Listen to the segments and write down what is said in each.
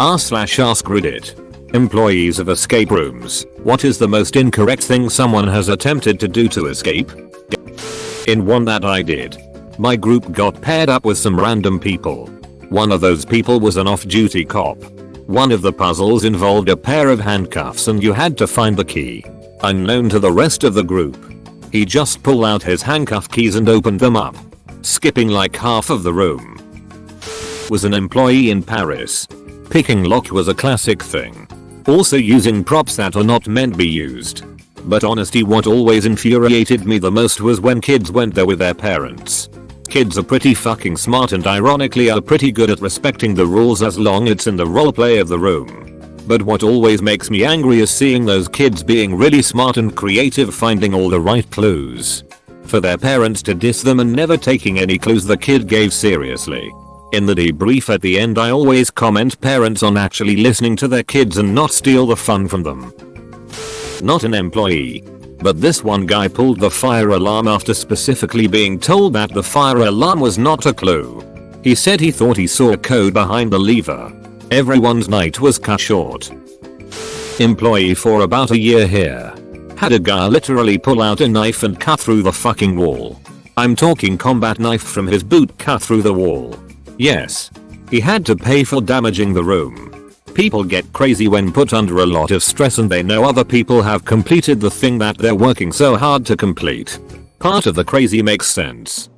r/ask Reddit. Employees of escape rooms, what is the most incorrect thing someone has attempted to do to escape? In one that I did, my group got paired up with some random people. One of those people was an off-duty cop. One of the puzzles involved a pair of handcuffs and you had to find the key. Unknown to the rest of the group, he just pulled out his handcuff keys and opened them up, skipping like half of the room. Was an employee in Paris. Picking lock was a classic thing. Also using props that are not meant to be used. But honestly, what always infuriated me the most was when kids went there with their parents. Kids are pretty fucking smart and ironically are pretty good at respecting the rules as long as it's in the roleplay of the room. But what always makes me angry is seeing those kids being really smart and creative, finding all the right clues. For their parents to diss them and never taking any clues the kid gave seriously. In the debrief at the end I always comment parents on actually listening to their kids and not steal the fun from them. Not an employee, but this one guy pulled the fire alarm after specifically being told that the fire alarm was not a clue. He said he thought he saw a code behind the lever. Everyone's night was cut short. Employee for about a year here. Had a guy literally pull out a knife and cut through the fucking wall. I'm talking combat knife from his boot cut through the wall. Yes. He had to pay for damaging the room. People get crazy when put under a lot of stress and they know other people have completed the thing that they're working so hard to complete. Part of the crazy makes sense.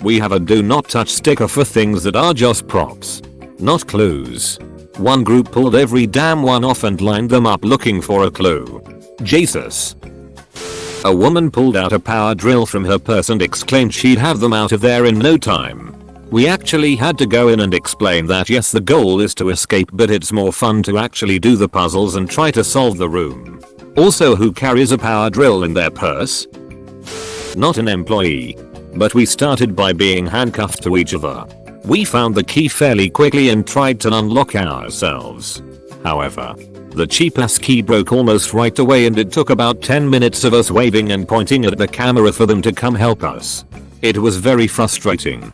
We have a do not touch sticker for things that are just props, not clues. One group pulled every damn one off and lined them up looking for a clue. Jesus. A woman pulled out a power drill from her purse and exclaimed she'd have them out of there in no time. We actually had to go in and explain that yes, the goal is to escape, but it's more fun to actually do the puzzles and try to solve the room. Also, who carries a power drill in their purse? Not an employee. But we started by being handcuffed to each other. We found the key fairly quickly and tried to unlock ourselves. However, the cheap-ass key broke almost right away and it took about 10 minutes of us waving and pointing at the camera for them to come help us. It was very frustrating.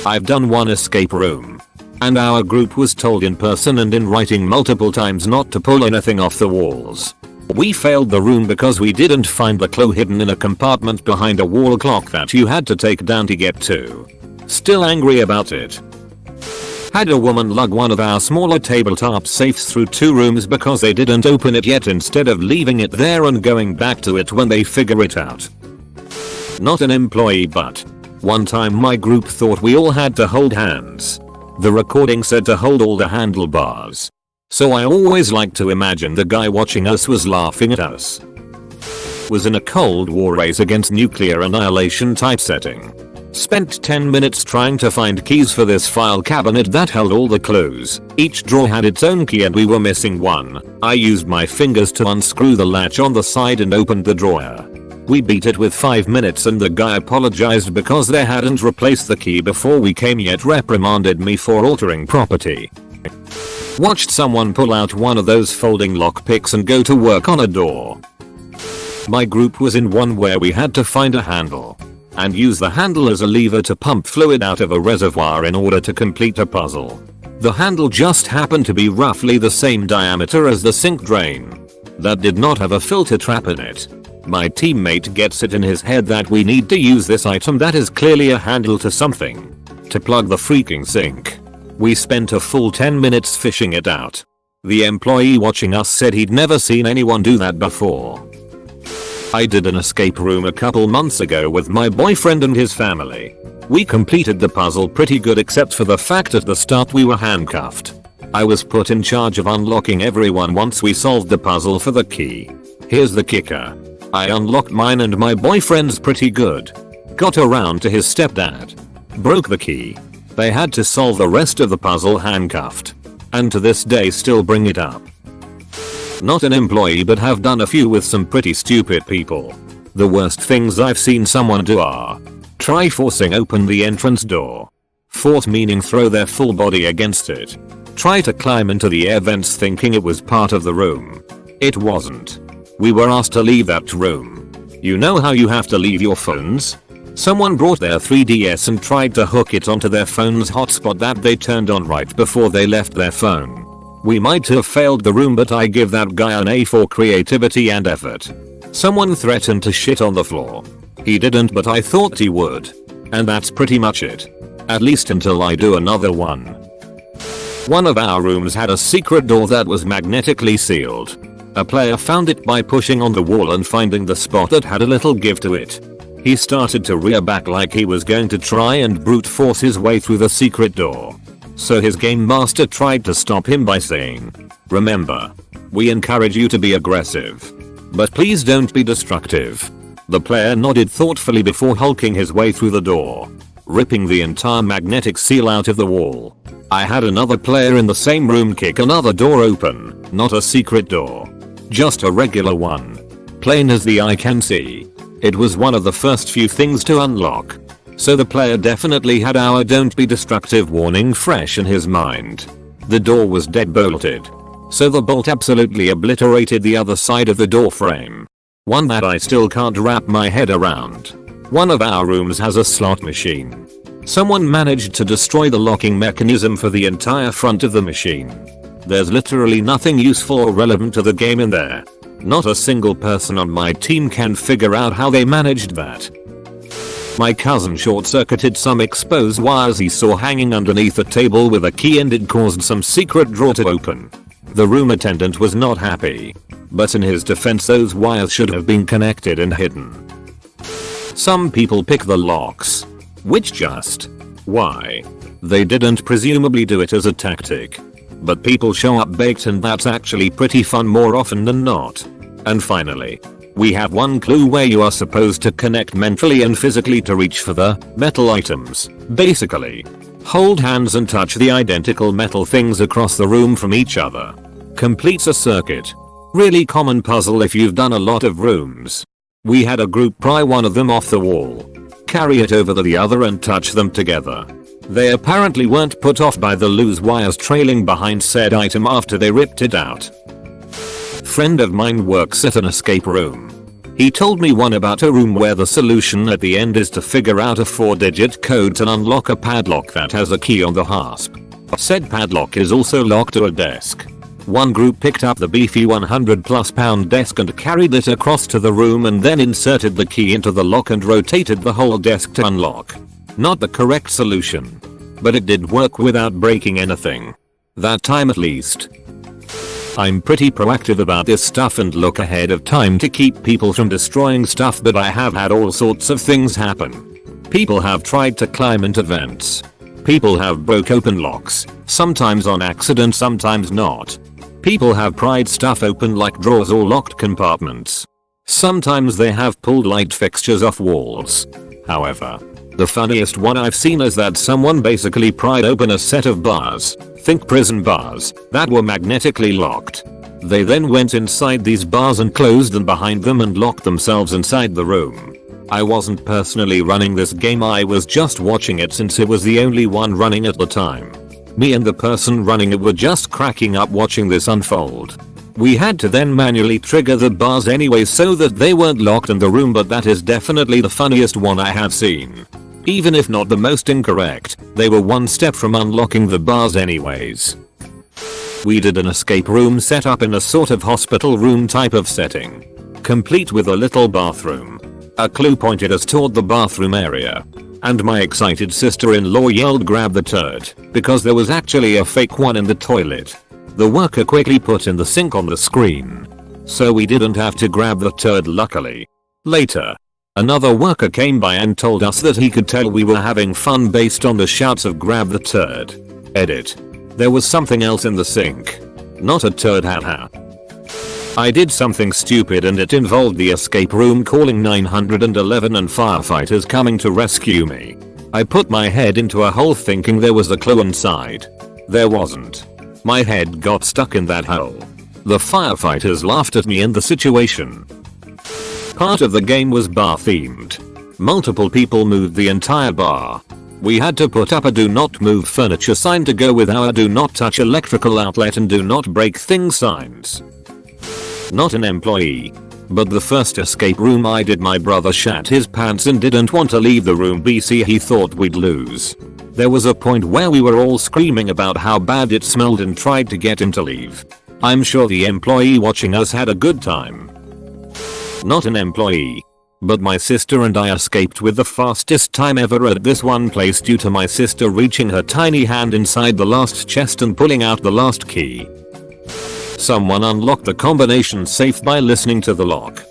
I've done one escape room, and our group was told in person and in writing multiple times not to pull anything off the walls. We failed the room because we didn't find the clue hidden in a compartment behind a wall clock that you had to take down to get to. Still angry about it. Had a woman lug one of our smaller tabletop safes through 2 rooms because they didn't open it yet instead of leaving it there and going back to it when they figure it out. Not an employee, but one time my group thought we all had to hold hands. The recording said to hold all the handlebars. So I always like to imagine the guy watching us was laughing at us. Was in a Cold War race against nuclear annihilation type setting. Spent 10 minutes trying to find keys for this file cabinet that held all the clues. Each drawer had its own key and we were missing one. I used my fingers to unscrew the latch on the side and opened the drawer. We beat it with 5 minutes and the guy apologized because they hadn't replaced the key before we came yet reprimanded me for altering property. Watched someone pull out one of those folding lockpicks and go to work on a door. My group was in one where we had to find a handle and use the handle as a lever to pump fluid out of a reservoir in order to complete a puzzle. The handle just happened to be roughly the same diameter as the sink drain. That did not have a filter trap in it. My teammate gets it in his head that we need to use this item that is clearly a handle to something to plug the freaking sink. We spent a full 10 minutes fishing it out. The employee watching us said he'd never seen anyone do that before. I did an escape room a couple months ago with my boyfriend and his family. We completed the puzzle pretty good except for the fact at the start we were handcuffed. I was put in charge of unlocking everyone once we solved the puzzle for the key. Here's the kicker. I unlocked mine and my boyfriend's pretty good. Got around to his stepdad. Broke the key. They had to solve the rest of the puzzle handcuffed. And to this day still bring it up. Not an employee, but have done a few with some pretty stupid people. The worst things I've seen someone do are try forcing open the entrance door. Force meaning throw their full body against it. Try to climb into the air vents thinking it was part of the room. It wasn't. We were asked to leave that room. You know how you have to leave your phones? Someone brought their 3DS and tried to hook it onto their phone's hotspot that they turned on right before they left their phone. We might have failed the room, but I give that guy an A for creativity and effort. Someone threatened to shit on the floor. He didn't, but I thought he would. And that's pretty much it. At least until I do another one. One of our rooms had a secret door that was magnetically sealed. A player found it by pushing on the wall and finding the spot that had a little give to it. He started to rear back like he was going to try and brute force his way through the secret door. So his game master tried to stop him by saying, "Remember, we encourage you to be aggressive. But please don't be destructive." The player nodded thoughtfully before hulking his way through the door, ripping the entire magnetic seal out of the wall. I had another player in the same room kick another door open, not a secret door. Just a regular one. Plain as the eye can see. It was one of the first few things to unlock. So the player definitely had our "don't be destructive" warning fresh in his mind. The door was dead bolted. So the bolt absolutely obliterated the other side of the door frame. One that I still can't wrap my head around. One of our rooms has a slot machine. Someone managed to destroy the locking mechanism for the entire front of the machine. There's literally nothing useful or relevant to the game in there. Not a single person on my team can figure out how they managed that. My cousin short-circuited some exposed wires he saw hanging underneath a table with a key, and it caused some secret drawer to open. The room attendant was not happy. But in his defense, those wires should have been connected and hidden. Some people pick the locks. Which just. Why? They didn't presumably do it as a tactic. But people show up baked, and that's actually pretty fun more often than not. And finally, we have one clue where you are supposed to connect mentally and physically to reach for the metal items. Basically, hold hands and touch the identical metal things across the room from each other. Completes a circuit. Really common puzzle if you've done a lot of rooms. We had a group pry one of them off the wall, carry it over to the other and touch them together. They apparently weren't put off by the loose wires trailing behind said item after they ripped it out. Friend of mine works at an escape room. He told me one about a room where the solution at the end is to figure out a 4-digit code to unlock a padlock that has a key on the hasp. Said padlock is also locked to a desk. One group picked up the beefy 100+ pound desk and carried it across to the room and then inserted the key into the lock and rotated the whole desk to unlock. Not the correct solution, but it did work without breaking anything. That time at least. I'm pretty proactive about this stuff and look ahead of time to keep people from destroying stuff, but I have had all sorts of things happen. People have tried to climb into vents. People have broke open locks, sometimes on accident, sometimes not. People have pried stuff open like drawers or locked compartments. Sometimes they have pulled light fixtures off walls. However, the funniest one I've seen is that someone basically pried open a set of bars, think prison bars, that were magnetically locked. They then went inside these bars and closed them behind them and locked themselves inside the room. I wasn't personally running this game, I was just watching it since it was the only one running at the time. Me and the person running it were just cracking up watching this unfold. We had to then manually trigger the bars anyway so that they weren't locked in the room, but that is definitely the funniest one I have seen. Even if not the most incorrect, they were one step from unlocking the bars anyways. We did an escape room set up in a sort of hospital room type of setting, complete with a little bathroom. A clue pointed us toward the bathroom area, and my excited sister-in-law yelled, "Grab the turd," because there was actually a fake one in the toilet. The worker quickly put in the sink on the screen, so we didn't have to grab the turd, luckily. Later, another worker came by and told us that he could tell we were having fun based on the shouts of "grab the turd." Edit. There was something else in the sink. Not a turd, haha. I did something stupid and it involved the escape room calling 911 and firefighters coming to rescue me. I put my head into a hole thinking there was a clue inside. There wasn't. My head got stuck in that hole. The firefighters laughed at me and the situation. Part of the game was bar themed. Multiple people moved the entire bar. We had to put up a "do not move furniture" sign to go with our "do not touch electrical outlet" and "do not break things" signs. Not an employee. But the first escape room I did, my brother shat his pants and didn't want to leave the room BC he thought we'd lose. There was a point where we were all screaming about how bad it smelled and tried to get him to leave. I'm sure the employee watching us had a good time. Not an employee. But my sister and I escaped with the fastest time ever at this one place due to my sister reaching her tiny hand inside the last chest and pulling out the last key. Someone unlocked the combination safe by listening to the lock.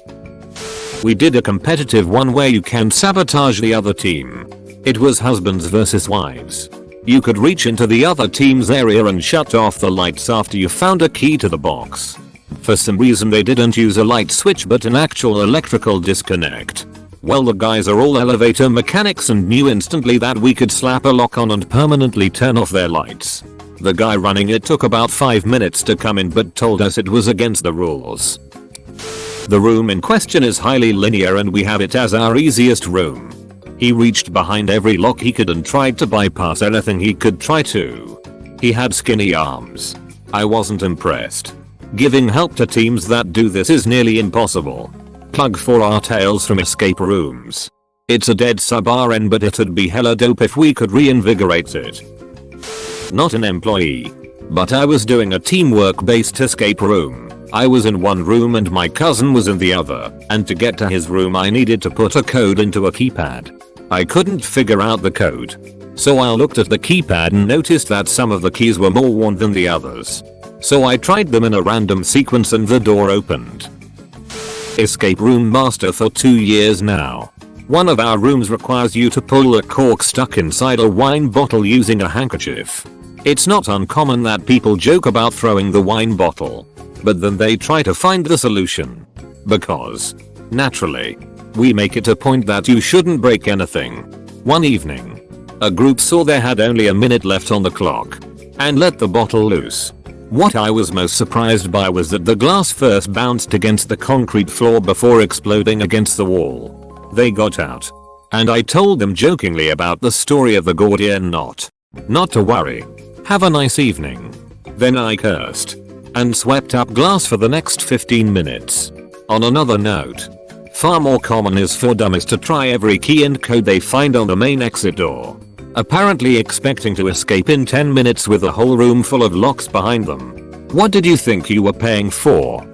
We did a competitive one where you can sabotage the other team. It was husbands versus wives. You could reach into the other team's area and shut off the lights after you found a key to the box. For some reason they didn't use a light switch but an actual electrical disconnect. Well, the guys are all elevator mechanics and knew instantly that we could slap a lock on and permanently turn off their lights. The guy running it took about 5 minutes to come in but told us it was against the rules. The room in question is highly linear and we have it as our easiest room. He reached behind every lock he could and tried to bypass anything he could try to. He had skinny arms. I wasn't impressed. Giving help to teams that do this is nearly impossible. Plug for our Tales from Escape Rooms. It's a dead sub-RN but it'd be hella dope if we could reinvigorate it. Not an employee. But I was doing a teamwork based escape room. I was in one room and my cousin was in the other, and to get to his room I needed to put a code into a keypad. I couldn't figure out the code. So I looked at the keypad and noticed that some of the keys were more worn than the others. So I tried them in a random sequence and the door opened. Escape room master for 2 years now. One of our rooms requires you to pull a cork stuck inside a wine bottle using a handkerchief. It's not uncommon that people joke about throwing the wine bottle, but then they try to find the solution. Because, naturally, we make it a point that you shouldn't break anything. One evening, a group saw they had only a minute left on the clock and let the bottle loose. What I was most surprised by was that the glass first bounced against the concrete floor before exploding against the wall. They got out. And I told them jokingly about the story of the Gordian knot. Not to worry. Have a nice evening. Then I cursed and swept up glass for the next 15 minutes. On another note, far more common is for dummies to try every key and code they find on the main exit door. Apparently expecting to escape in 10 minutes with a whole room full of locks behind them. What did you think you were paying for?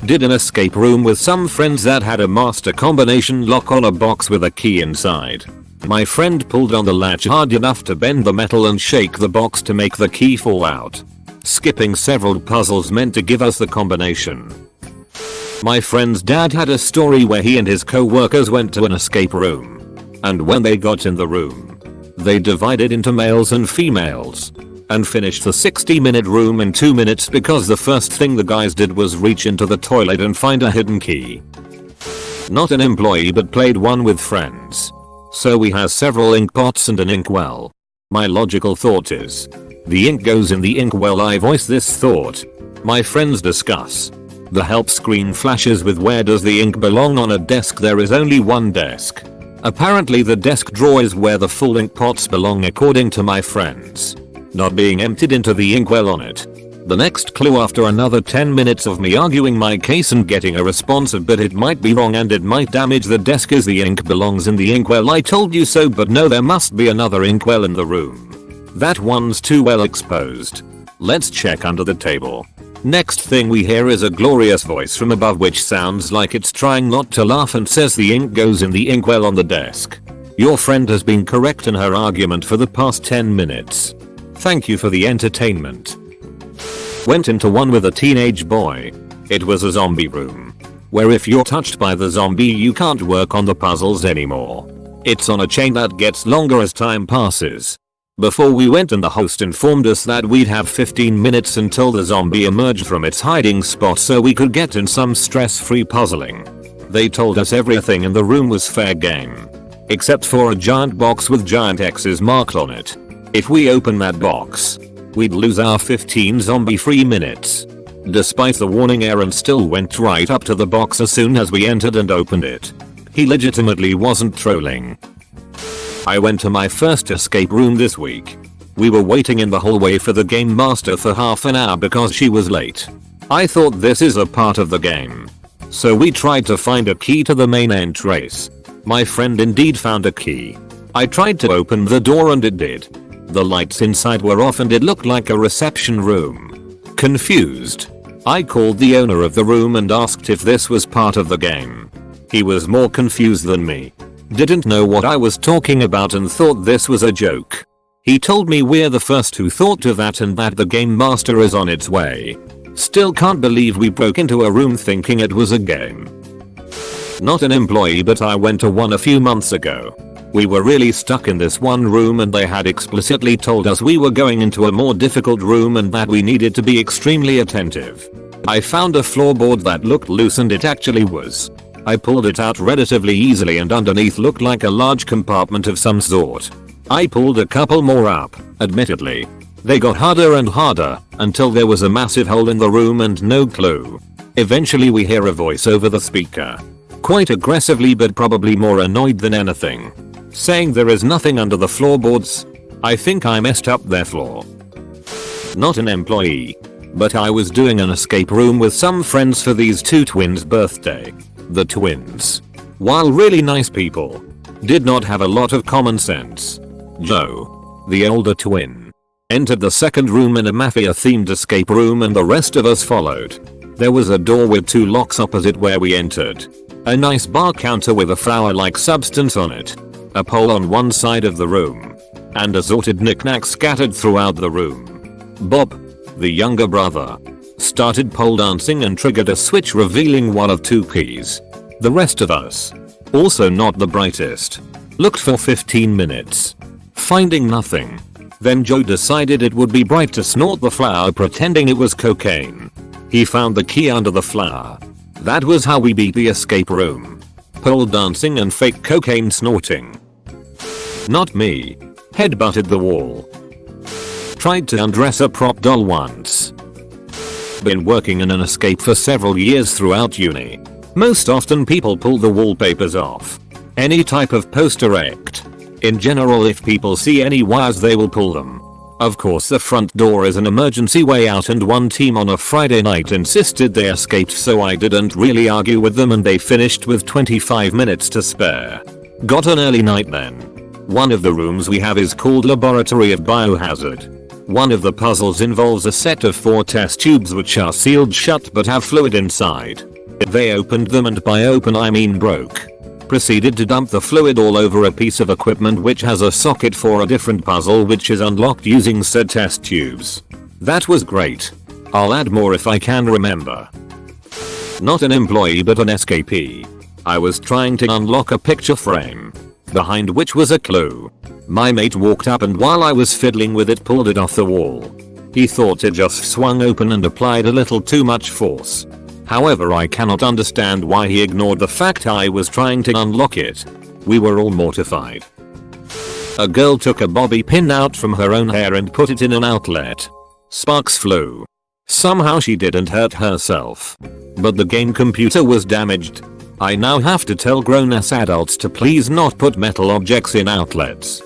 Did an escape room with some friends that had a master combination lock on a box with a key inside. My friend pulled on the latch hard enough to bend the metal and shake the box to make the key fall out. Skipping several puzzles meant to give us the combination. My friend's dad had a story where he and his co-workers went to an escape room. And when they got in the room, they divided into males and females and finished the 60-minute room in 2 minutes because the first thing the guys did was reach into the toilet and find a hidden key. Not an employee but played one with friends. So we have several ink pots and an inkwell. My logical thought is, the ink goes in the inkwell. I voice this thought. My friends discuss. The help screen flashes with where does the ink belong on a desk. There is only one desk. Apparently the desk drawer is where the full ink pots belong according to my friends. Not being emptied into the inkwell on it. The next clue after another 10 minutes of me arguing my case and getting a response of but it might be wrong and it might damage the desk is the ink belongs in the inkwell. I told you so, but no, there must be another inkwell in the room. That one's too well exposed. Let's check under the table. Next thing we hear is a glorious voice from above which sounds like it's trying not to laugh and says the ink goes in the inkwell on the desk. Your friend has been correct in her argument for the past 10 minutes. Thank you for the entertainment. Went into one with a teenage boy. It was a zombie room, where if you're touched by the zombie you can't work on the puzzles anymore. It's on a chain that gets longer as time passes. Before we went in, the host informed us that we'd have 15 minutes until the zombie emerged from its hiding spot so we could get in some stress-free puzzling. They told us everything in the room was fair game, except for a giant box with giant X's marked on it. If we open that box, we'd lose our 15 zombie-free minutes. Despite the warning, Aaron still went right up to the box as soon as we entered and opened it. He legitimately wasn't trolling. I went to my first escape room this week. We were waiting in the hallway for the game master for half an hour because she was late. I thought this is a part of the game. So we tried to find a key to the main entrance. My friend indeed found a key. I tried to open the door and it did. The lights inside were off and it looked like a reception room. Confused, I called the owner of the room and asked if this was part of the game. He was more confused than me. Didn't know what I was talking about and thought this was a joke. He told me we're the first who thought of that and that the game master is on its way. Still can't believe we broke into a room thinking it was a game. Not an employee, but I went to one a few months ago. We were really stuck in this one room and they had explicitly told us we were going into a more difficult room and that we needed to be extremely attentive. I found a floorboard that looked loose and it actually was. I pulled it out relatively easily and underneath looked like a large compartment of some sort. I pulled a couple more up, admittedly. They got harder and harder until there was a massive hole in the room and no clue. Eventually we hear a voice over the speaker. Quite aggressively but probably more annoyed than anything. Saying there is nothing under the floorboards. I think I messed up their floor. Not an employee. But I was doing an escape room with some friends for these two twins' birthday. The twins, while really nice people, did not have a lot of common sense. Joe, the older twin, entered the second room in a mafia-themed escape room and the rest of us followed. There was a door with two locks opposite where we entered. A nice bar counter with a flower-like substance on it. A pole on one side of the room. And assorted knickknacks scattered throughout the room. Bob, the younger brother, started pole dancing and triggered a switch revealing one of two keys. The rest of us, also not the brightest, looked for 15 minutes. Finding nothing. Then Joe decided it would be bright to snort the flower pretending it was cocaine. He found the key under the flower. That was how we beat the escape room. Pole dancing and fake cocaine snorting. Not me. Headbutted the wall. Tried to undress a prop doll once. Been working in an escape for several years throughout uni. Most often people pull the wallpapers off. Any type of poster act. In general, if people see any wires they will pull them. Of course the front door is an emergency way out and one team on a Friday night insisted they escaped, so I didn't really argue with them and they finished with 25 minutes to spare. Got an early night then. One of the rooms we have is called Laboratory of Biohazard. One of the puzzles involves a set of 4 test tubes which are sealed shut but have fluid inside. They opened them, and by open I mean broke. Proceeded to dump the fluid all over a piece of equipment which has a socket for a different puzzle which is unlocked using said test tubes. That was great. I'll add more if I can remember. Not an employee but an escapee. I was trying to unlock a picture frame, behind which was a clue. My mate walked up and while I was fiddling with it pulled it off the wall. He thought it just swung open and applied a little too much force. However, I cannot understand why he ignored the fact I was trying to unlock it. We were all mortified. A girl took a bobby pin out from her own hair and put it in an outlet. Sparks flew. Somehow she didn't hurt herself. But the game computer was damaged. I now have to tell grown-ass adults to please not put metal objects in outlets.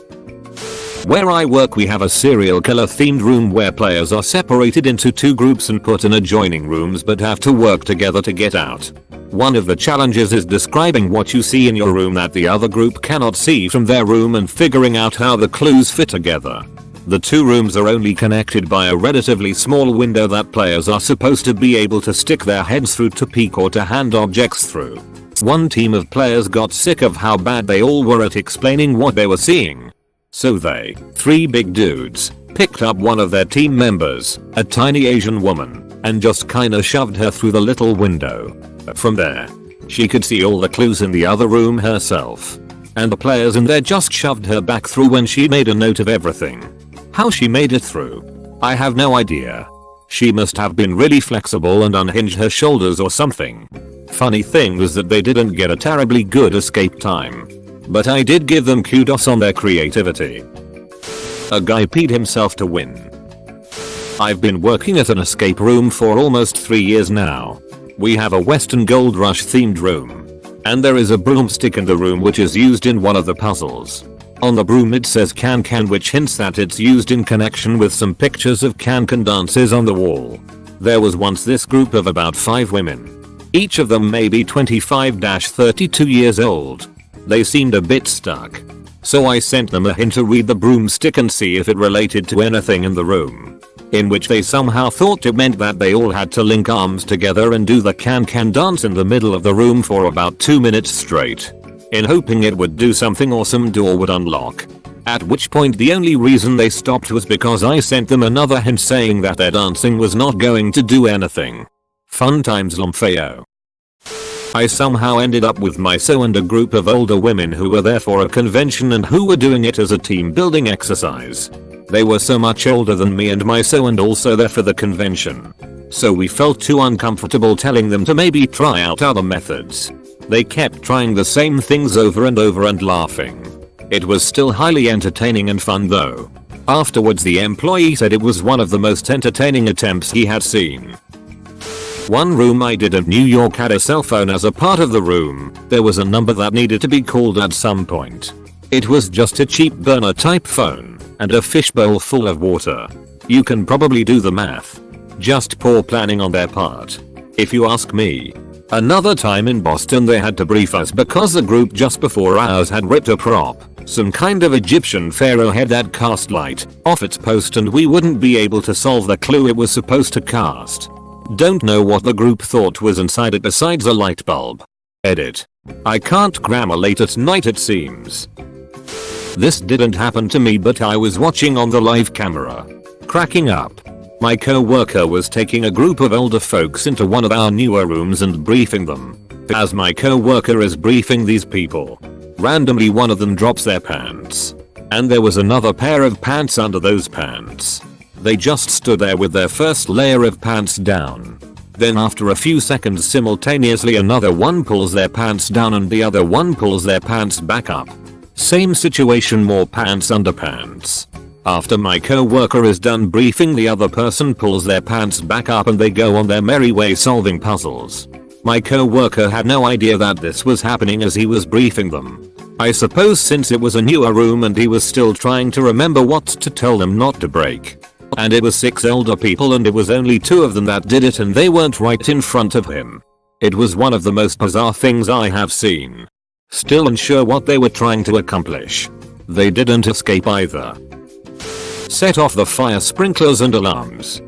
Where I work we have a serial killer themed room where players are separated into 2 groups and put in adjoining rooms but have to work together to get out. One of the challenges is describing what you see in your room that the other group cannot see from their room and figuring out how the clues fit together. The 2 rooms are only connected by a relatively small window that players are supposed to be able to stick their heads through to peek or to hand objects through. One team of players got sick of how bad they all were at explaining what they were seeing. So they, 3 big dudes, picked up one of their team members, a tiny Asian woman, and just kinda shoved her through the little window. From there, she could see all the clues in the other room herself. And the players in there just shoved her back through when she made a note of everything. How she made it through, I have no idea. She must have been really flexible and unhinged her shoulders or something. Funny thing was that they didn't get a terribly good escape time. But I did give them kudos on their creativity. A guy peed himself to win. I've been working at an escape room for almost 3 years now. We have a Western Gold Rush themed room. And there is a broomstick in the room which is used in one of the puzzles. On the broom it says can which hints that it's used in connection with some pictures of can dances on the wall. There was once this group of about 5 women. Each of them maybe 25-32 years old. They seemed a bit stuck. So I sent them a hint to read the broomstick and see if it related to anything in the room. In which they somehow thought it meant that they all had to link arms together and do the can-can dance in the middle of the room for about 2 minutes straight. In hoping it would do something or some door would unlock. At which point the only reason they stopped was because I sent them another hint saying that their dancing was not going to do anything. Fun times Lomfeo. I somehow ended up with Miso and a group of older women who were there for a convention and who were doing it as a team building exercise. They were so much older than me and Miso and also there for the convention. So we felt too uncomfortable telling them to maybe try out other methods. They kept trying the same things over and over and laughing. It was still highly entertaining and fun though. Afterwards the employee said it was one of the most entertaining attempts he had seen. One room I did in New York had a cell phone as a part of the room. There was a number that needed to be called at some point. It was just a cheap burner type phone and a fishbowl full of water. You can probably do the math. Just poor planning on their part, if you ask me. Another time in Boston they had to brief us because the group just before ours had ripped a prop, some kind of Egyptian pharaoh head that cast light, off its post and we wouldn't be able to solve the clue it was supposed to cast. Don't know what the group thought was inside it besides a light bulb. Edit. I can't grammar late at night it seems. This didn't happen to me but I was watching on the live camera. Cracking up. My co-worker was taking a group of older folks into one of our newer rooms and briefing them. As my co-worker is briefing these people, randomly one of them drops their pants. And there was another pair of pants under those pants. They just stood there with their first layer of pants down. Then after a few seconds simultaneously another one pulls their pants down and the other one pulls their pants back up. Same situation, more pants under pants. After my co-worker is done briefing the other person pulls their pants back up and they go on their merry way solving puzzles. My co-worker had no idea that this was happening as he was briefing them. I suppose since it was a newer room and he was still trying to remember what to tell them not to break. And it was 6 older people and it was only 2 of them that did it and they weren't right in front of him. It was one of the most bizarre things I have seen. Still unsure what they were trying to accomplish. They didn't escape either. Set off the fire sprinklers and alarms.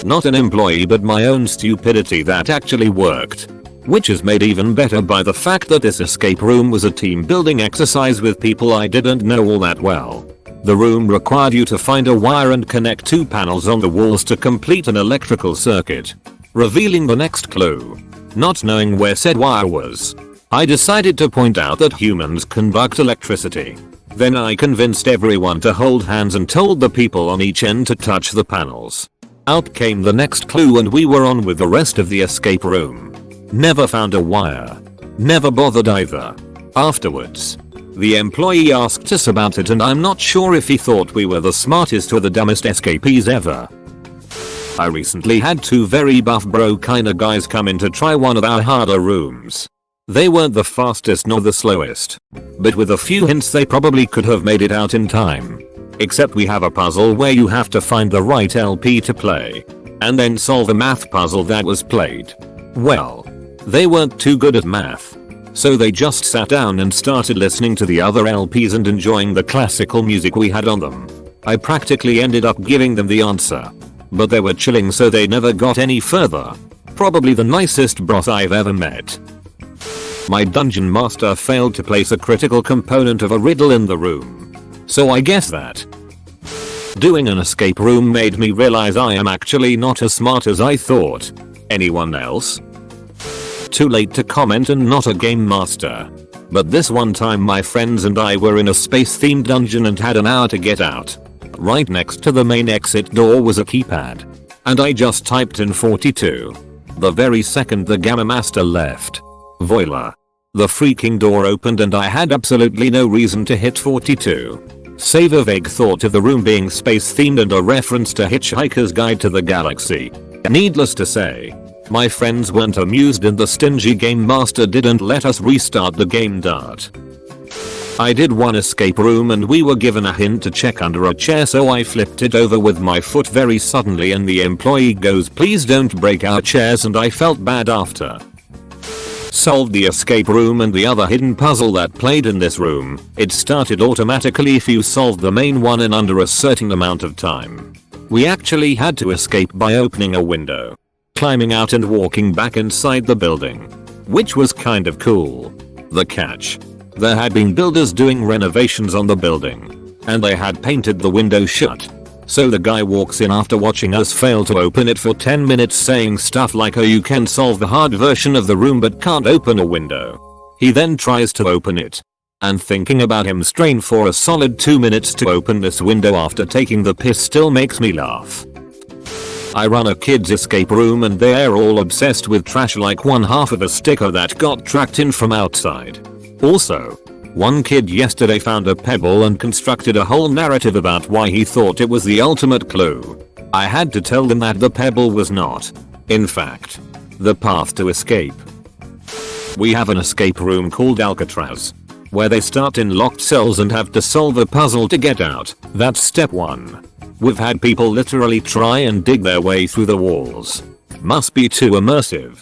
Not an employee but my own stupidity that actually worked. Which is made even better by the fact that this escape room was a team building exercise with people I didn't know all that well. The room required you to find a wire and connect 2 panels on the walls to complete an electrical circuit. Revealing the next clue. Not knowing where said wire was, I decided to point out that humans conduct electricity. Then I convinced everyone to hold hands and told the people on each end to touch the panels. Out came the next clue and we were on with the rest of the escape room. Never found a wire. Never bothered either. Afterwards, the employee asked us about it and I'm not sure if he thought we were the smartest or the dumbest escapees ever. I recently had 2 very buff bro kinda guys come in to try one of our harder rooms. They weren't the fastest nor the slowest. But with a few hints they probably could have made it out in time. Except we have a puzzle where you have to find the right LP to play. And then solve a math puzzle that was played. Well, they weren't too good at math. So they just sat down and started listening to the other LPs and enjoying the classical music we had on them. I practically ended up giving them the answer. But they were chilling so they never got any further. Probably the nicest boss I've ever met. My dungeon master failed to place a critical component of a riddle in the room. So I guess that doing an escape room made me realize I am actually not as smart as I thought. Anyone else? Too late to comment and not a game master. But this one time my friends and I were in a space themed dungeon and had an hour to get out. Right next to the main exit door was a keypad. And I just typed in 42. The very second the Gamma Master left. Voila. The freaking door opened and I had absolutely no reason to hit 42. Save a vague thought of the room being space themed and a reference to Hitchhiker's Guide to the Galaxy. Needless to say, my friends weren't amused and the stingy game master didn't let us restart the game. I did one escape room and we were given a hint to check under a chair, so I flipped it over with my foot very suddenly and the employee goes, "Please don't break our chairs," and I felt bad after. Solved the escape room and the other hidden puzzle that played in this room. It started automatically if you solved the main one in under a certain amount of time. We actually had to escape by opening a window, climbing out and walking back inside the building, which was kind of cool. The catch: there had been builders doing renovations on the building, and they had painted the window shut. So the guy walks in after watching us fail to open it for 10 minutes saying stuff like, "Oh, you can solve the hard version of the room but can't open a window." He then tries to open it. And thinking about him strain for a solid 2 minutes to open this window after taking the piss still makes me laugh. I run a kids escape room and they're all obsessed with trash, like one half of a sticker that got tracked in from outside. Also, one kid yesterday found a pebble and constructed a whole narrative about why he thought it was the ultimate clue. I had to tell them that the pebble was not, in fact, the path to escape. We have an escape room called Alcatraz, where they start in locked cells and have to solve a puzzle to get out. That's step 1. We've had people literally try and dig their way through the walls. Must be too immersive.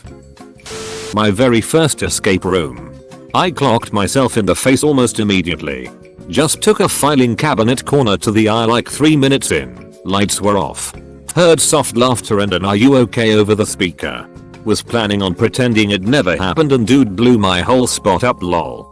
My very first escape room. I clocked myself in the face almost immediately. Just took a filing cabinet corner to the eye like 3 minutes in. Lights were off. Heard soft laughter and an "Are you okay?" over the speaker. Was planning on pretending it never happened and dude blew my whole spot up, lol.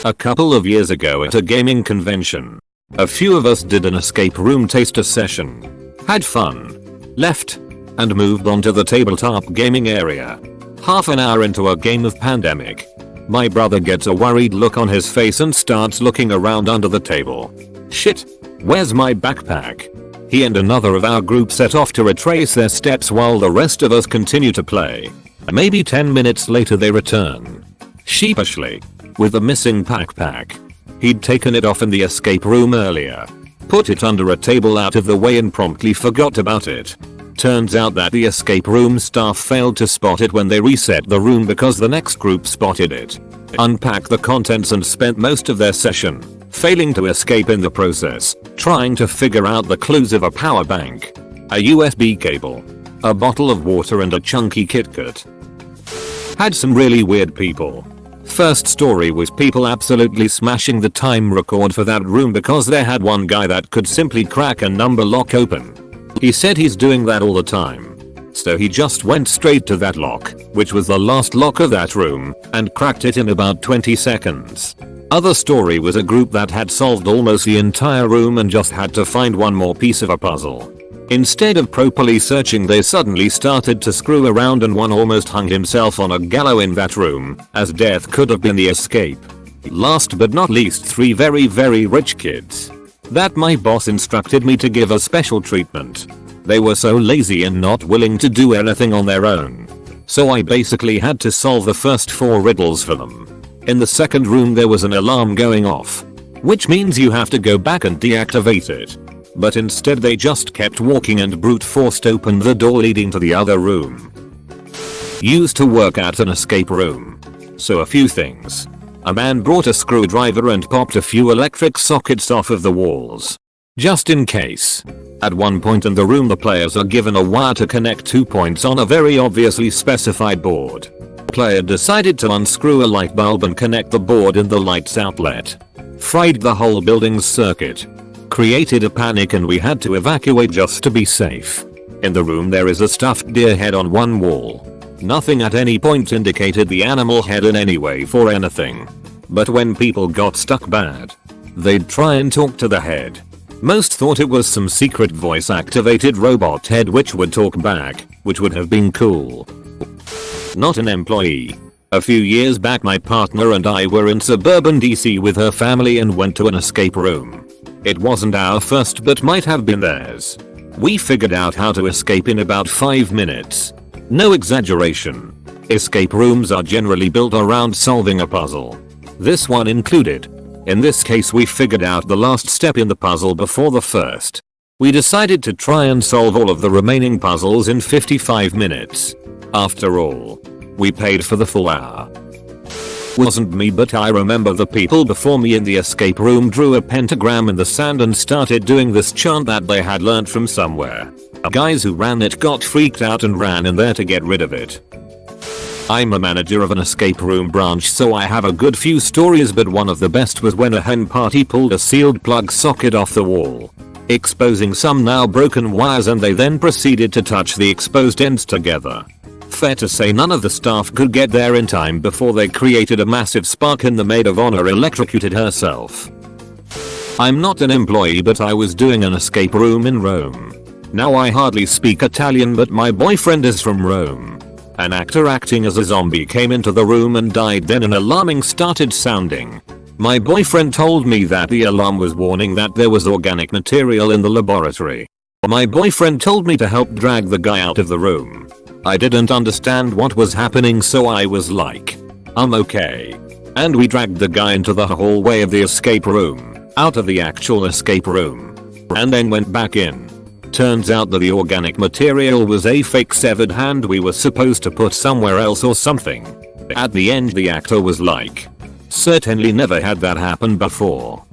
A couple of years ago at a gaming convention, a few of us did an escape room taster session. Had fun. Left. And moved on to the tabletop gaming area. Half an hour into a game of Pandemic, my brother gets a worried look on his face and starts looking around under the table. "Shit, where's my backpack?" He and another of our group set off to retrace their steps while the rest of us continue to play. Maybe 10 minutes later they return, sheepishly, with a missing backpack. He'd taken it off in the escape room earlier, put it under a table out of the way and promptly forgot about it. Turns out that the escape room staff failed to spot it when they reset the room because the next group spotted it, unpacked the contents and spent most of their session, failing to escape in the process, trying to figure out the clues of a power bank, a USB cable, a bottle of water and a chunky KitKat. Had some really weird people. First story was people absolutely smashing the time record for that room because they had one guy that could simply crack a number lock open. He said he's doing that all the time. So he just went straight to that lock, which was the last lock of that room, and cracked it in about 20 seconds. Other story was a group that had solved almost the entire room and just had to find one more piece of a puzzle. Instead of properly searching, they suddenly started to screw around and one almost hung himself on a gallows in that room, as death could have been the escape. Last but not least, 3 very rich kids that my boss instructed me to give a special treatment. They were so lazy and not willing to do anything on their own. So I basically had to solve the first 4 riddles for them. In the second room there was an alarm going off, which means you have to go back and deactivate it. But instead they just kept walking and brute forced open the door leading to the other room. Used to work at an escape room, so a few things. A man brought a screwdriver and popped a few electric sockets off of the walls, just in case. At one point in the room the players are given a wire to connect 2 points on a very obviously specified board. Player decided to unscrew a light bulb and connect the board in the light's outlet. Fried the whole building's circuit. Created a panic and we had to evacuate just to be safe. In the room there is a stuffed deer head on one wall. Nothing at any point indicated the animal head in any way for anything. But when people got stuck bad, they'd try and talk to the head. Most thought it was some secret voice activated robot head which would talk back, which would have been cool. Not an employee. A few years back my partner and I were in suburban DC with her family and went to an escape room. It wasn't our first but might have been theirs. We figured out how to escape in about 5 minutes. No exaggeration. Escape rooms are generally built around solving a puzzle. This one included. In this case we figured out the last step in the puzzle before the first. We decided to try and solve all of the remaining puzzles in 55 minutes. After all, we paid for the full hour. Wasn't me, but I remember the people before me in the escape room drew a pentagram in the sand and started doing this chant that they had learned from somewhere. Guys who ran it got freaked out and ran in there to get rid of it. I'm a manager of an escape room branch, so I have a good few stories, but one of the best was when a hen party pulled a sealed plug socket off the wall, exposing some now broken wires, and they then proceeded to touch the exposed ends together. Fair to say none of the staff could get there in time before they created a massive spark and the maid of honor electrocuted herself. I'm not an employee, but I was doing an escape room in Rome. Now I hardly speak Italian, but my boyfriend is from Rome. An actor acting as a zombie came into the room and died. Then an alarming started sounding. My boyfriend told me that the alarm was warning that there was organic material in the laboratory. My boyfriend told me to help drag the guy out of the room. I didn't understand what was happening, so I was like, I'm okay. And we dragged the guy into the hallway of the escape room, out of the actual escape room, and then went back in. Turns out that the organic material was a fake severed hand we were supposed to put somewhere else or something. At the end the actor was like, certainly never had that happen before.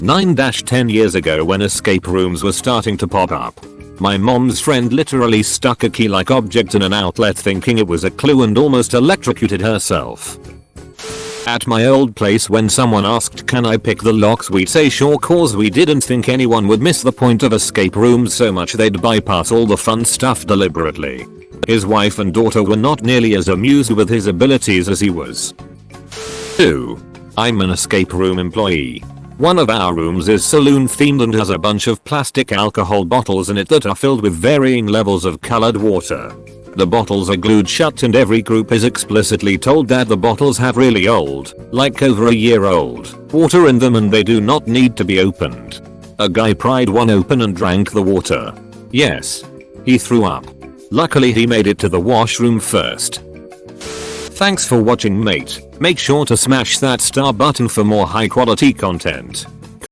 9-10 years ago, when escape rooms were starting to pop up, my mom's friend literally stuck a key-like object in an outlet thinking it was a clue and almost electrocuted herself. At my old place, when someone asked can I pick the locks, we'd say sure, cause we didn't think anyone would miss the point of escape rooms so much they'd bypass all the fun stuff deliberately. His wife and daughter were not nearly as amused with his abilities as he was. 2. I'm an escape room employee. One of our rooms is saloon themed and has a bunch of plastic alcohol bottles in it that are filled with varying levels of colored water. The bottles are glued shut and every group is explicitly told that the bottles have really old, like over a year old, water in them and they do not need to be opened. A guy pried one open and drank the water. Yes. He threw up. Luckily he made it to the washroom first. Thanks for watching, mate. Make sure to smash that star button for more high quality content.